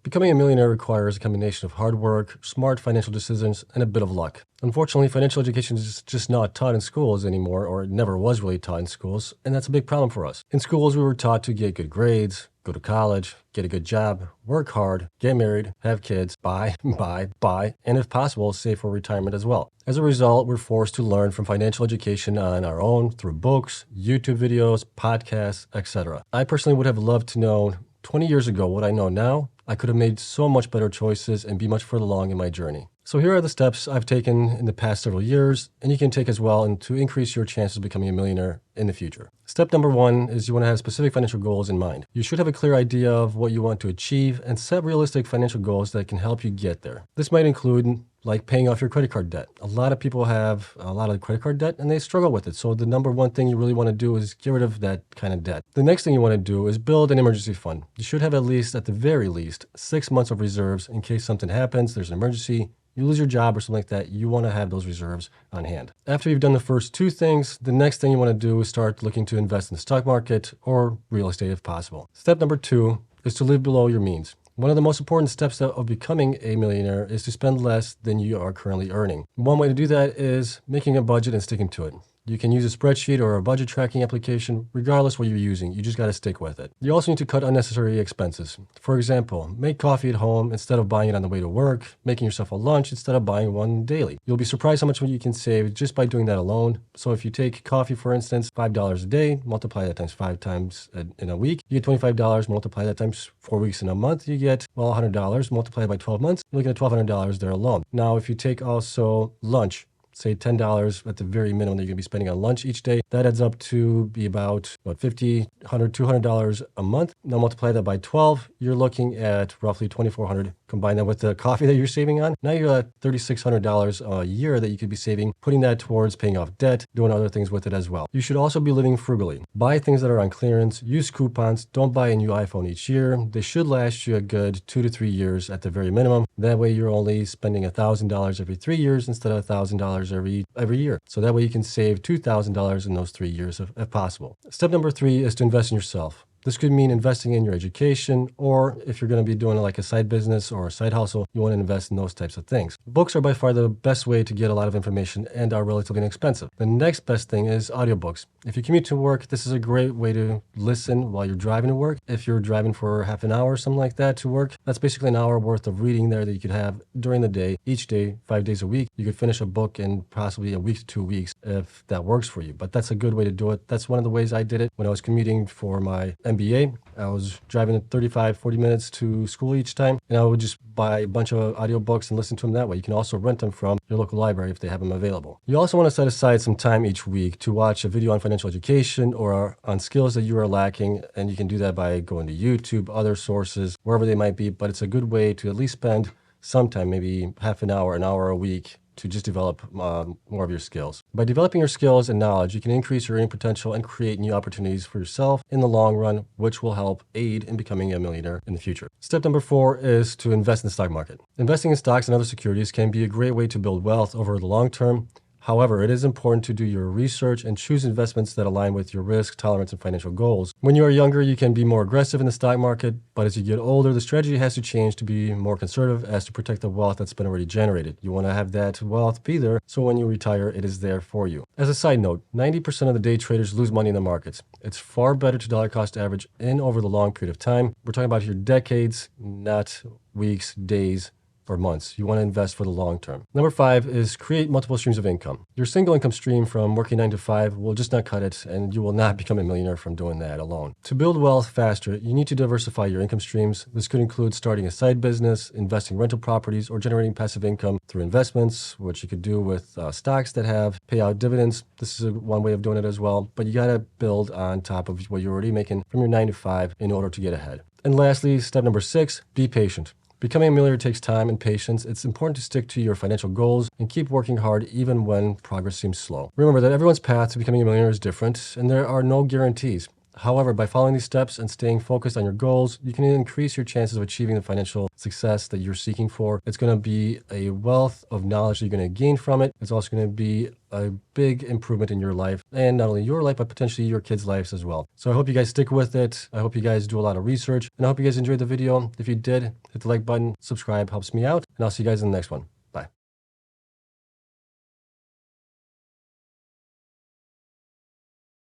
Becoming a millionaire requires a combination of hard work, smart financial decisions, and a bit of luck. Unfortunately, financial education is just not taught in schools anymore, or it never was really taught in schools, and that's a big problem for us. In schools, we were taught to get good grades, go to college, get a good job, work hard, get married, have kids, buy, and if possible, save for retirement as well. As a result, we're forced to learn from financial education on our own through books, YouTube videos, podcasts, etc. I personally would have loved to know 20 years ago what I know now. I could have made so much better choices and be much further along in my journey. So here are the steps I've taken in the past several years, and you can take as well and to increase your chances of becoming a millionaire in the future. Step number 1 is you want to have specific financial goals in mind. You should have a clear idea of what you want to achieve and set realistic financial goals that can help you get there. This might include like paying off your credit card debt. A lot of people have a lot of credit card debt and they struggle with it. So the number one thing you really want to do is get rid of that kind of debt. The next thing you want to do is build an emergency fund. You should have at the very least, 6 months of reserves in case something happens, there's an emergency, you lose your job or something like that, you want to have those reserves on hand. After you've done the first 2 things, the next thing you want to do is start looking to invest in the stock market or real estate if possible. Step number 2 is to live below your means. One of the most important steps of becoming a millionaire is to spend less than you are currently earning. One way to do that is making a budget and sticking to it. You can use a spreadsheet or a budget tracking application, regardless what you're using. You just got to stick with it. You also need to cut unnecessary expenses. For example, make coffee at home instead of buying it on the way to work, making yourself a lunch instead of buying one daily. You'll be surprised how much you can save just by doing that alone. So if you take coffee, for instance, $5 a day, multiply that times 5 times in a week, you get $25, multiply that times 4 weeks in a month, you get, well, $100, multiply it by 12 months, you're looking at $1,200 there alone. Now, if you take also lunch, say $10 at the very minimum that you're going to be spending on lunch each day, that adds up to be about, $50, $100, $200 a month. Now multiply that by 12, you're looking at roughly $2,400. Combine that with the coffee that you're saving on. Now you're at $3,600 a year that you could be saving, putting that towards paying off debt, doing other things with it as well. You should also be living frugally. Buy things that are on clearance, use coupons, don't buy a new iPhone each year. They should last you a good 2 to 3 years at the very minimum. That way you're only spending $1,000 every 3 years instead of $1,000 every year. So that way you can save $2,000 in those 3 years if possible. Step number 3 is to invest in yourself. This could mean investing in your education, or if you're going to be doing like a side business or a side hustle, you want to invest in those types of things. Books are by far the best way to get a lot of information and are relatively inexpensive. The next best thing is audiobooks. If you commute to work, this is a great way to listen while you're driving to work. If you're driving for half an hour or something like that to work, that's basically an hour worth of reading there that you could have during the day, each day, 5 days a week. You could finish a book in possibly a week to 2 weeks if that works for you. But that's a good way to do it. That's one of the ways I did it when I was commuting for my MBA. I was driving 35, 40 minutes to school each time, and I would just buy a bunch of audiobooks and listen to them that way. You can also rent them from your local library if they have them available. You also want to set aside some time each week to watch a video on financial education or on skills that you are lacking, and you can do that by going to YouTube, other sources, wherever they might be, but it's a good way to at least spend some time, maybe half an hour a week, to just develop more of your skills. By developing your skills and knowledge, you can increase your earning potential and create new opportunities for yourself in the long run, which will help aid in becoming a millionaire in the future. Step number 4 is to invest in the stock market. Investing in stocks and other securities can be a great way to build wealth over the long term. However, it is important to do your research and choose investments that align with your risk tolerance and financial goals. When you are younger, you can be more aggressive in the stock market, but as you get older, the strategy has to change to be more conservative as to protect the wealth that's been already generated. You want to have that wealth be there, so when you retire, it is there for you. As a side note, 90% of the day traders lose money in the markets. It's far better to dollar cost average in over the long period of time. We're talking about here decades, not weeks, days, or months. You want to invest for the long term. Number 5 is create multiple streams of income. Your single income stream from working 9 to 5 will just not cut it, and you will not become a millionaire from doing that alone. To build wealth faster, you need to diversify your income streams. This could include starting a side business, investing in rental properties, or generating passive income through investments, which you could do with stocks that have payout dividends. This is one way of doing it as well, but you got to build on top of what you're already making from your 9 to 5 in order to get ahead. And lastly, step number 6, be patient. Becoming a millionaire takes time and patience. It's important to stick to your financial goals and keep working hard even when progress seems slow. Remember that everyone's path to becoming a millionaire is different, and there are no guarantees. However, by following these steps and staying focused on your goals, you can increase your chances of achieving the financial success that you're seeking for. It's going to be a wealth of knowledge that you're going to gain from it. It's also going to be a big improvement in your life, and not only your life, but potentially your kids' lives as well. So I hope you guys stick with it. I hope you guys do a lot of research, and I hope you guys enjoyed the video. If you did, hit the like button, subscribe, helps me out, and I'll see you guys in the next one.